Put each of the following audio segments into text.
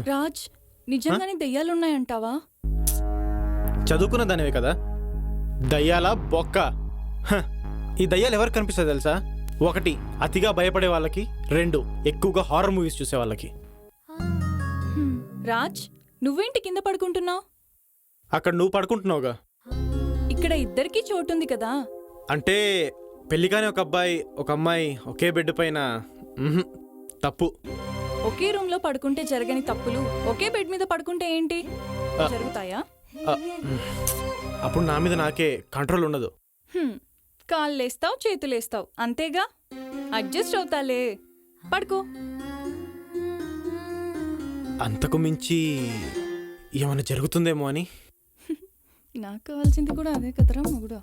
రాజ్, నిజంగానే దెయ్యాలున్నాయంటావా? చదువుకున్న దానివే కదా. దయ్యాల బొక్క. ఈ దయ్యాలు ఎవరికి కనిపిస్తుంది తెలుసా? 1 అతిగా భయపడే వాళ్ళకి, 2 ఎక్కువగా హారర్ మూవీస్ చూసే వాళ్ళకి. రాజ్, నువ్వేంటి కింద పడుకుంటున్నావు? అక్కడ నువ్వు పడుకుంటున్నావుగా. ఇక్కడ ఇద్దరికి చోటుంది కదా. అంటే పెళ్లిగానే ఒక అబ్బాయి ఒక అమ్మాయి ఒకే బెడ్ పైన తప్పు. ఒకే రూమ్ లో పడుకుంటే జరగని తప్పులు ఒకే బెడ్ మీద పడుకుంటే ఏంటి జరుగుతాయా? అప్పుడు నా మీద నాకే కంట్రోల్ ఉండదు. కాళ్ళేస్తావు, చేతులేస్తావు, అంతేగా. అడ్జస్ట్ అవుతాలే, పడుకో. అంతకు మించి ఏమైనా జరుగుతుందేమో అని. నాకు కావాల్సింది కూడా అదే కదరా మొగుడా.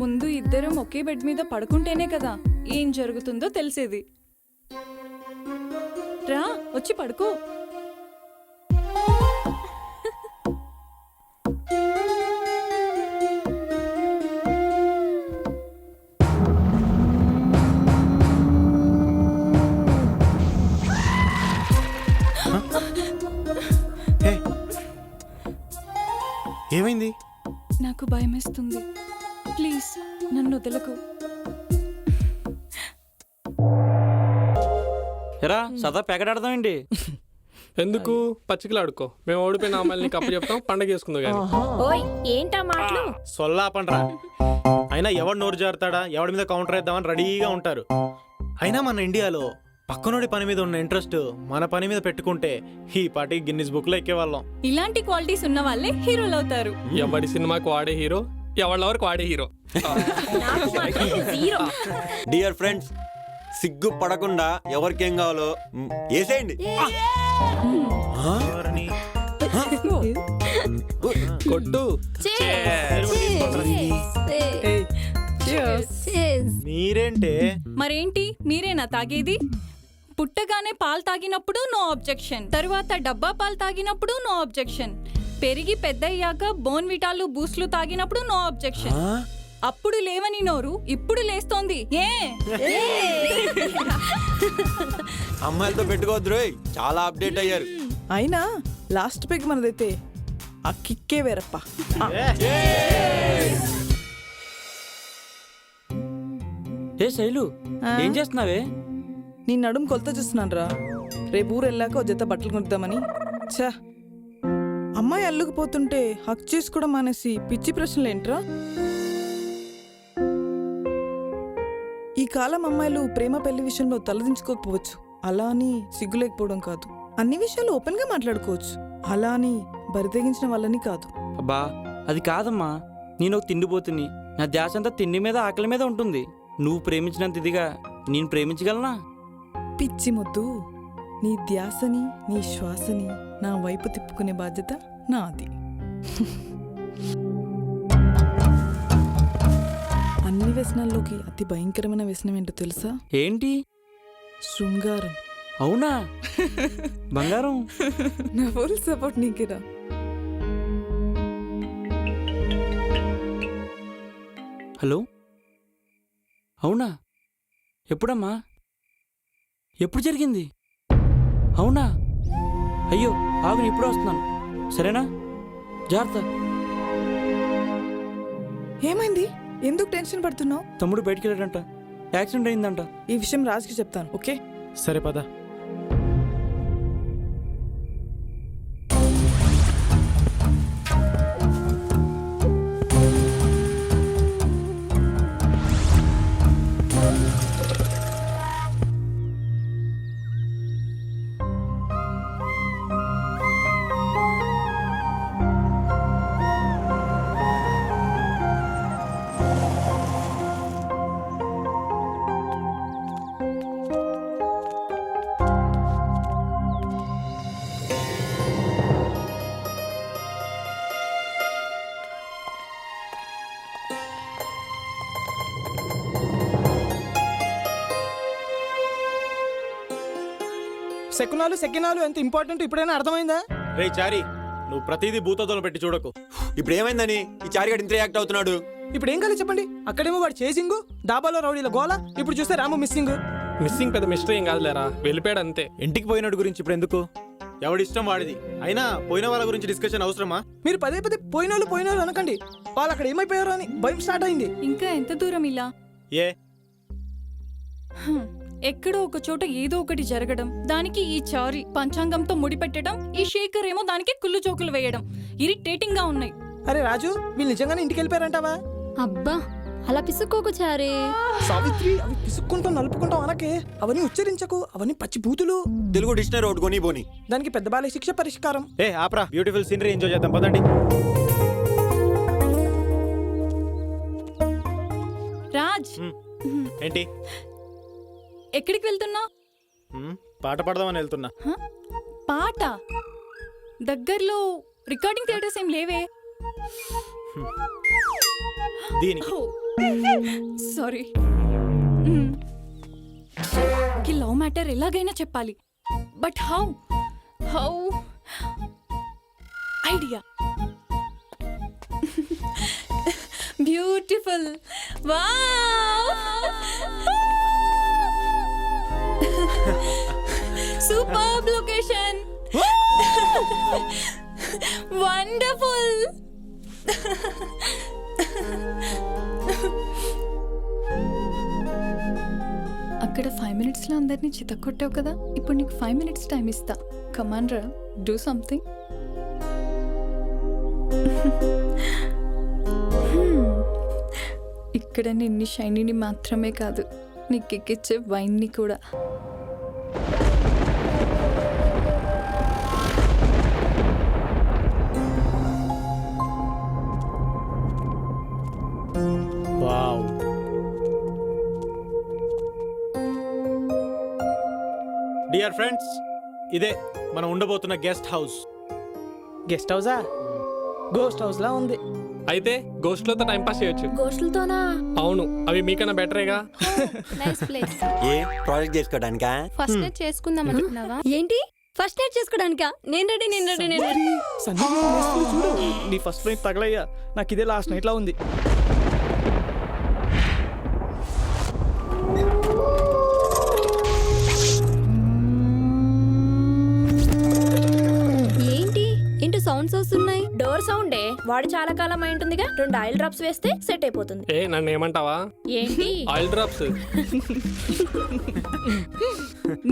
ముందు ఇద్దరం ఒకే బెడ్ మీద పడుకుంటేనే కదా ఏం జరుగుతుందో తెలిసేది. రా, వచ్చి పడుకో. ఏమైంది? నాకు భయమేస్తుంది, ప్లీజ్ నన్ను వదలకు. ఎరా సదా పెకడాడదామండి. ఎందుకు పచ్చికలాడుకో, మేము ఓడిపోయిన అమ్మాయిని కప్పు చెప్తాం, పండగ చేసుకుందాం కానీ. ఓయ్ ఏంటా మాటలు? సొల్లాపండ్రా. అయినా ఎవడు నోరు జారుతాడా, ఎవడి మీద కౌంటర్ వేద్దామని రెడీగా ఉంటారు. అయినా మన ఇండియాలో పక్కనోడి పని మీద ఉన్న ఇంట్రెస్ట్ మన పని మీద పెట్టుకుంటే ఈ పార్టీ గిన్నిస్ బుక్ లో ఎక్కేవాళ్ళం. ఇలాంటి క్వాలిటీస్ ఉన్న వాళ్ళే హీరోలు అవుతారు. ఎవడి సినిమాకి వాడే హీరో, ఎవరికి వాడే హీరో. డియర్ ఫ్రెండ్స్, సిగ్గు పడకుండా ఎవరికేం కావాలో వేసేయండి. కొట్టు. మీరేంటే? మరేంటి, మీరేనా తాగేది? పుట్టగానే పాలు తాగినప్పుడు నో అబ్జెక్షన్, తరువాత డబ్బా పాలు తాగినప్పుడు నో అబ్జెక్షన్, పెరిగి పెద్దయ్యాక బోన్ విటాలు బూస్ట్లు తాగినప్పుడు నో అబ్జెక్షన్. అప్పుడు లేవని నోరు ఇప్పుడు లేస్తోంది. ఏ అమ్మాయిలతో పెట్టుకోవద్దు, చాలా అప్డేట్ అయ్యారు. అయినా లాస్ట్ పెగ్ మనదైతే ఆ కిక్కే వేరప్ప. ఏ శైలు, ఏం చేస్తున్నావే? నీ నడుము కొలత చూస్తున్నాను రా. రేపు ఊరు వెళ్ళాక జత బట్టలు కొనుద్దామని. ఛా, అమ్మాయి అల్లుకుపోతుంటే హక్ చేసుకోవడం మానేసి పిచ్చి ప్రశ్నలు ఏంట్రా? ఈ కాలం అమ్మాయిలు ప్రేమ పెళ్లి విషయంలో తలదించుకోకపోవచ్చు, అలా అని సిగ్గు లేకపోవడం కాదు. అన్ని విషయాలు ఓపెన్ గా మాట్లాడుకోవచ్చు, అలా అని బరితెగించిన వాళ్ళని కాదు. అబ్బా అది కాదమ్మా, నేను ఒక తిండిపోతుని, నా ధ్యాస అంతా తిండి మీద ఆకలి మీద ఉంటుంది. నువ్వు ప్రేమించినంత ఇదిగా నేను ప్రేమించగలనా? పిచ్చి మొద్దు, నీ ధ్యాసని నీ శ్వాసని నా వైపు తిప్పుకునే బాధ్యత నాది. అన్ని వ్యసనాల్లోకి అతి భయంకరమైన వ్యసనం ఏంటో తెలుసా? ఏంటి? శృంగారం. అవునా? బంగారం. నా ఫుల్ సపోర్ట్ నీకేరా. హలో, అవునా? ఎప్పుడమ్మా? ఎప్పుడు జరిగింది? అవునా? అయ్యో ఆగు, నేను ఇప్పుడే వస్తున్నాను, సరేనా? జాగ్రత్త. ఏమైంది? ఎందుకు టెన్షన్ పడుతున్నావు? తమ్ముడు బయటికి వెళ్ళాడంట, యాక్సిడెంట్ అయిందంట. ఈ విషయం రాజుకి చెప్తాను, ఓకే? సరే పద. శకునాలు సెకినాలు ఎంత ఇంపార్టెంట్ ఇప్పుడైనా అర్థమైందా? రే చారి, నువ్వు ప్రతిదీ భూతత్వం పెట్టి చూడకు. ఇప్పుడు ఏమైందని ఈ చారిగాడు ఇంత రియాక్ట్ అవుతున్నాడు? ఇప్పుడు ఏం కావాలి చెప్పండి? అక్కడేమో వాడు చేసింగు, డాబాలో రౌడీల గోల, ఇప్పుడు చూస్తే రాము మిస్సింగ్. మిస్సింగ్ పెద్ద మిస్టరీ ఏం కాదులేరా, వెళ్ళిపోయాడు అంతే. ఇంటికి పోయినోడి గురించి ఇప్పుడు ఎందుకు? ఎవడిష్టం వాడిది. అయినా పోయిన వాళ్ళ గురించి డిస్కషన్ అవసరమా? మీరు పదే పదే పోయినోళ్ళు అనకండి. వాళ్ళు అక్కడ ఏమైపోయారో అని భయం స్టార్ట్ అయింది. ఇంకా ఎంత దూరం ఇలా? ఏ ఎక్కడో ఒక చోట ఏదో ఒకటి జరగడం, దానికి ఈ చారి పంచాంగంతో ముడిపెట్టడం, ఈ శేఖర్ ఏమో దానికి కుళ్ళు జోకులు వేయడం ఇరిటేటింగ్ గా ఉన్నాయి. అరే రాజు, వీళ్ళు నిజంగానే ఇంటికి వెళ్ళిపోయారంటావా? అబ్బా అలా పిసుక్కోకు చారే. సావిత్రి, అవి పిసుక్కుంటాం నలుపుకుంటాం అనకే. అవన్నీ ఉచ్చరించకు, అవన్నీ పచ్చి బూతులు. తెలుగు డిక్షనరీ ఒకటి కొని పోని. దానికి పెద్ద బాలే శిక్ష పరిష్కారం. ఏ ఆప్రా, బ్యూటిఫుల్ సీనరీ ఎంజాయ్ చేద్దాం పదండి. రాజ్, ఏంటి? ఎక్కడికి వెళ్తున్నా? పాట పాడదామని వెళ్తున్నా. పాట? దగ్గరలో రికార్డింగ్ థియేటర్స్ ఏం లేవే. దీనికి సారీ. లవ్ మ్యాటర్ ఎలాగైనా చెప్పాలి, but how? Idea. Beautiful. Wow, superb location. Wonderful. అక్కడ 5 minutes లో అందరినీ చితక్కొట్టావు కదా, ఇప్పుడు నీకు 5 minutes టైం ఇస్తా. కమాన్ రా, డూ సంథింగ్. ఇక్కడ నిన్ని షైనీని మాత్రమే కాదు, నీకు ఎక్కిచ్చే వైన్ని కూడా. వావ్. డియర్ ఫ్రెండ్స్, ఇదే మనం ఉండబోతున్న గెస్ట్ హౌస్. గెస్ట్ హౌసా? గోస్ట్ హౌస్ లా ఉంది. అయితే గోస్ట్లతో టైం పాస్ చేయొచ్చు. గోష్లతోనా? అవును, అవి మీకన్నా బెటరేగా. Nice place. ఏ ప్రాజెక్ట్ చేసుకోవడానికా? ఫస్ట్ నైట్ చేసుకుందాం అనుకున్నావా? ఏంటి ఫస్ట్ నైట్ చేసుకోవడానికా? నేను రెడీ. సన్నీ లియోన్ వేస్తుంది చూడు. నీ ఫస్ట్ నైట్ తగలయ్యా, నాకు ఇదే లాస్ట్ నైట్ లా ఉంది. ఏంటి సౌండ్స్ వస్తున్నాయి? డోర్ సౌండే. వాడు చాలా కాలం అయి ఉంటుందిగా, 2 ఆయిల్ డ్రాప్స్ వేస్తే సెట్ అయిపోతుంది. ఏ నన్ను ఏమంటావా? ఏంటి ఆయిల్ డ్రాప్స్?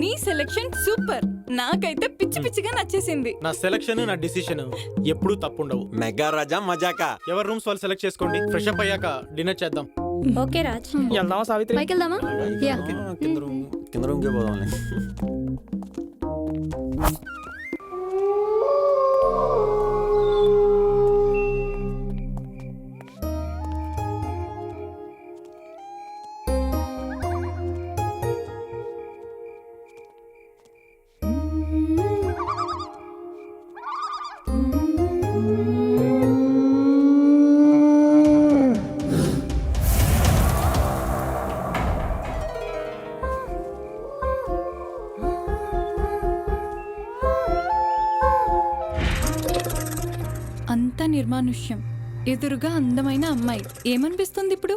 నీ సెలెక్షన్ సూపర్. నాకైతే పిచ్చి పిచ్చిగా నచ్చేసింది. నా సెలక్షన్, నా డిసిషన్ ఎప్పుడూ తప్పుండవు. మెగా రాజా మజాకా. ఎవరి రూమ్స్ వాళ్ళు సెలెక్ట్ చేసుకోండి. ఫ్రెష్ అప్ అయ్యాక డిన్నర్ చేద్దాం. ఓకే రాజ్, వెళ్దామా సావిత్రి? పైకి వెళ్దామా? యా. కింద రూమ్కే పోదాం. అంతా నిర్మానుష్యం, ఎదురుగా అందమైన అమ్మాయి. ఏమనిపిస్తుంది ఇప్పుడు?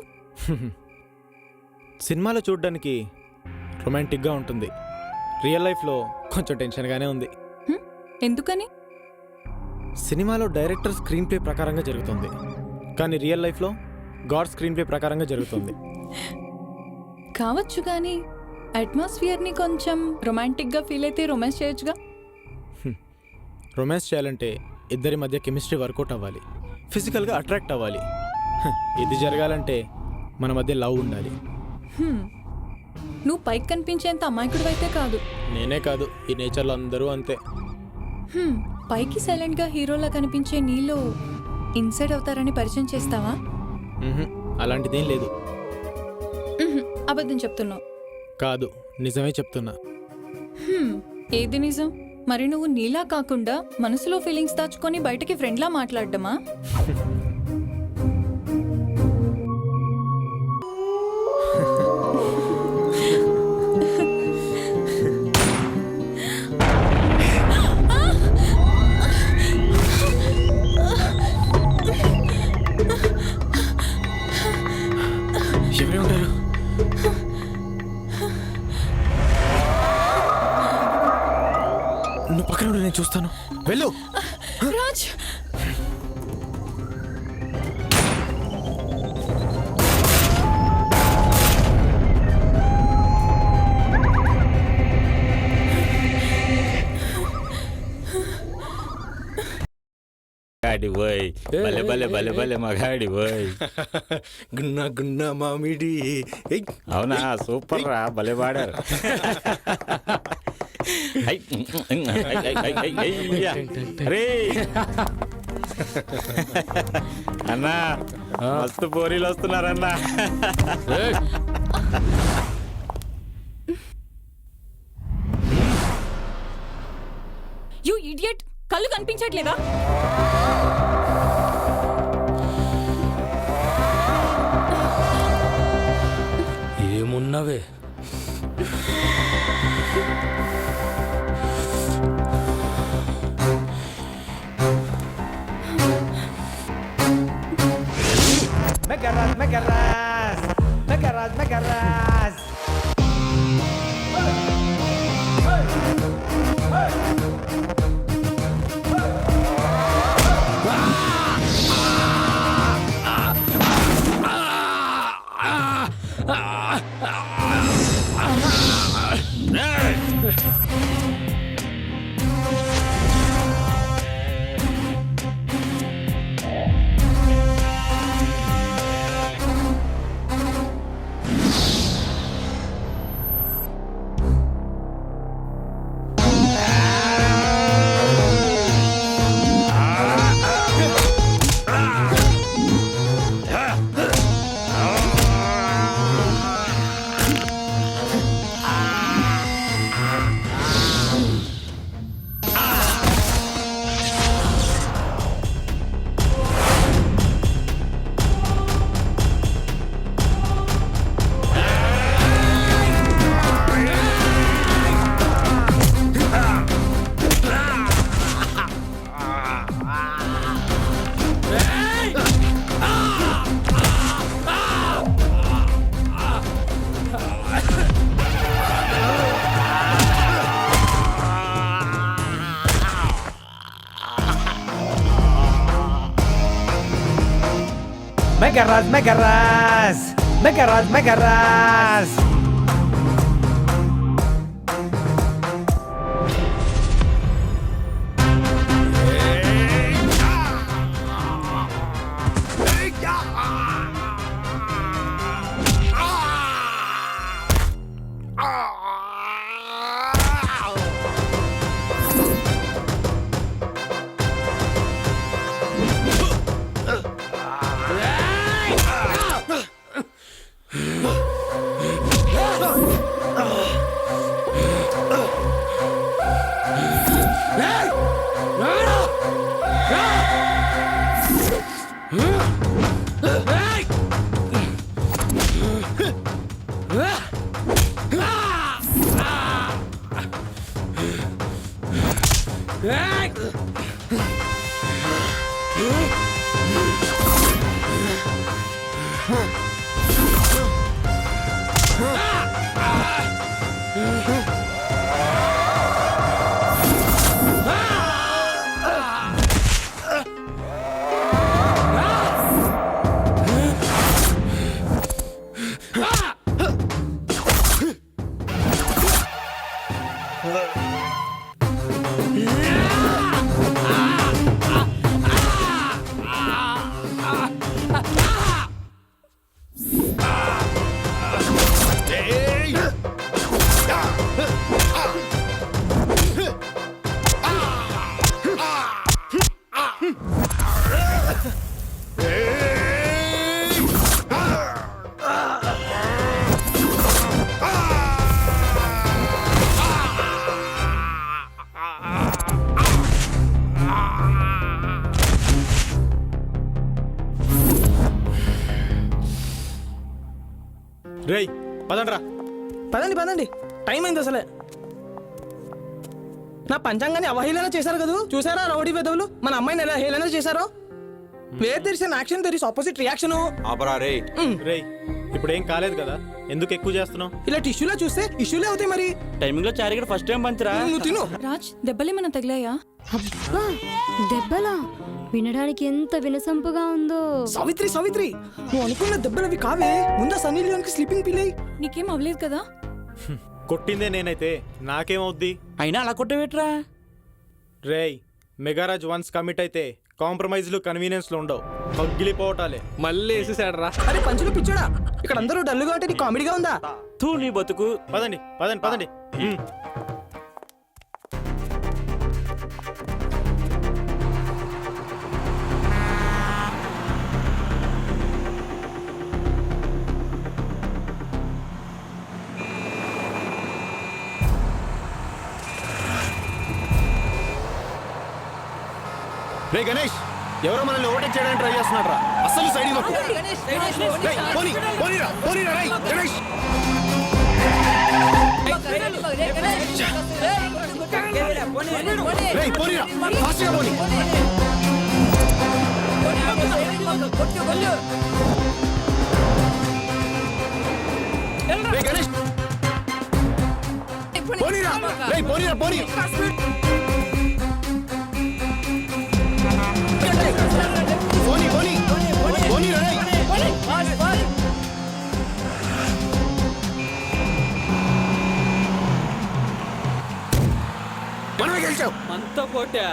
సినిమాలో చూడడానికి రొమాంటిక్గా ఉంటుంది, రియల్ లైఫ్లో కొంచెం టెన్షన్గానే ఉంది. ఎందుకని? సినిమాలో డైరెక్టర్ స్క్రీన్ ప్లే ప్రకారంగా జరుగుతుంది, కానీ రియల్ లైఫ్లో గాడ్ స్క్రీన్ ప్లే ప్రకారంగా జరుగుతుంది. కావచ్చు, కానీ అట్మాస్ఫియర్ని కొంచెం రొమాంటిక్గా ఫీల్ అయితే రొమాన్స్ చేయొచ్చుగా. రొమాన్స్ చేయాలంటే ఇద్దరి మధ్య కెమిస్ట్రీ వర్కౌట్ అవ్వాలి, ఫిజికల్గా అట్రాక్ట్ అవ్వాలి. ఇది జరగాలంటే మన మధ్య లవ్ ఉండాలి. నువ్వు పైకి కనిపించేంత అమాయకుడు అయితే కాదు. నేనే కాదు, ఈ నేచర్లో అందరూ అంతే. పైకి సైలెంట్గా హీరోలా కనిపించే నీలో ఇన్సైడ్ అవుతారని పరిచయం చేస్తావా? అలాంటిదేం లేదు. అబద్ధం చెప్తున్నావు. కాదు, నిజమే చెప్తున్నా. ఏది నిజం? మరి నువ్వు నీలా కాకుండా మనసులో ఫీలింగ్స్ దాచుకొని బయటకి ఫ్రెండ్లా మాట్లాడడమా? ఎవరే ఉంటారు? నువ్వు పక్కన ఉండు, నేను చూస్తాను. వెళ్ళు. రాజ్ మగాడి పోయ్ భలే భలే భలే భలే మగాడి పోయ్. గున్నా గున్నా మామిడి. ఏయ్, అవునా సూపర్ రా భలే పాడారు. ఐ, ఐ, ఐ, ఐ, ఐ, ఐ, యా. రే. అన్నా మస్తు పోరీలు వస్తున్నారన్నా. యు ఇడియట్, కళ్ళు కనిపించట్లేదా? ఏమున్నవే మెగారాజ్ మెగారాజ్ మెగారాజ్ మెగారాజ్. రేయ్ పదండ్రా. పదండి పదండి, టైం అయింది అసలే. నా పంచాంగాన్ని అవహేళన చేశారు కదా, చూసారా రౌడీ వెదవులు మన అమ్మాయిని ఎలా హేళన చేశారో. Where there is an action there is opposite reaction. ఆపరా రే. రేయ్ ఇప్పుడు ఏం కాలేదు కదా, ఎందుకు ఎక్కువ చేస్తున్నావు? ఇలా టిష్యూలా చూస్తే ఇష్యూలే అవుతాయి మరి. టైమింగ్లో చారిగడ ఫస్ట్ టైం పంచరా. నువ్వు తిను. రాజ్ దెబ్బలేమన్నా తగిలాయా? అబ్బా దెబ్బలా వినడానికి ఎంత వినసొంపుగా ఉందో. సావిత్రి సావిత్రి, నువ్వు అనుకున్న దెబ్బలు అవి కావే. ముందా సన్నీ లియోన్కి స్లీపింగ్ పిల్ అయ్యి. నీకేం అవ్వలేదు కదా? కొట్టిందే నేనైతే నాకేమవుద్ది? అయినా అలా కొట్టవేట్రా. రేయ్, మెగారాజ్ వన్స్ కమిట్ అయితే కాంప్రమైజ్లు కన్వీనియన్స్లు ఉండవు, పగిలిపోవటాలే. మళ్ళీ వేసేసాడు రా. అరే పంచులు పిచ్చోడా, ఇక్కడ అందరూ డల్లుగా అంటే నీ కామెడీగా ఉందా? తూ నీ బతుకు. పదండి పదండి పదండి. రే గణేష్, ఎవరో మనల్ని ఓవర్టేక్ చేయడానికి ట్రై చేస్తున్నాడు రా. అసలు సైడ్ ఇవ్వకు. రేయ్, పోనీరా, రేయ్, గణేష్. రేయ్, పోనీరా, ఫాస్ట్గా పోనీ. రేయ్ గణేష్, పోనీరా, రేయ్, పోనీ. పోనీ రేయ్. మనమే గెలిచావు. అంతా పోటా.